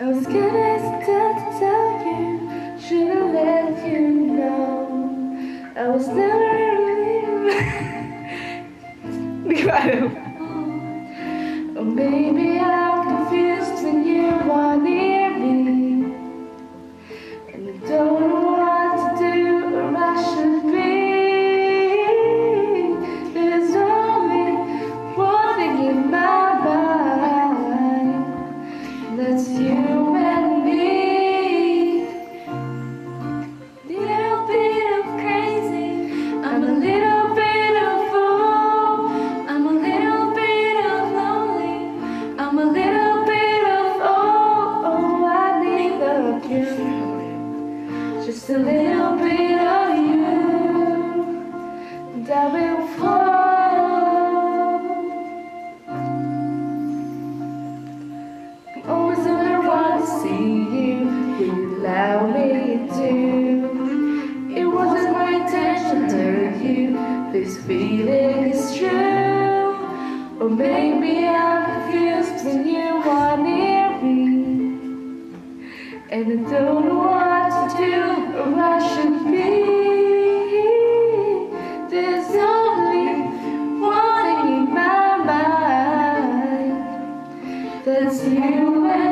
I was gonna start to tell you, should've let you know. I was never really. Di ba alam? Oh, maybe I'm confused when you are near me, and I don't know what to do or I should be. There's only one thing in my mind, that's you and me. Little bit of crazy, I'm a little bit of fool, I'm a little bit of lonely, I'm a little bit of oh, I need of you, just a little bit of you, and I will fall. I'm always gonna want to see you, will you allow me to? It wasn't my intention to hurt you, this feeling is true. Or maybe I'm confused when you are near me, and I don't know what to do or I should be. There's only one thing in my mind, that's you and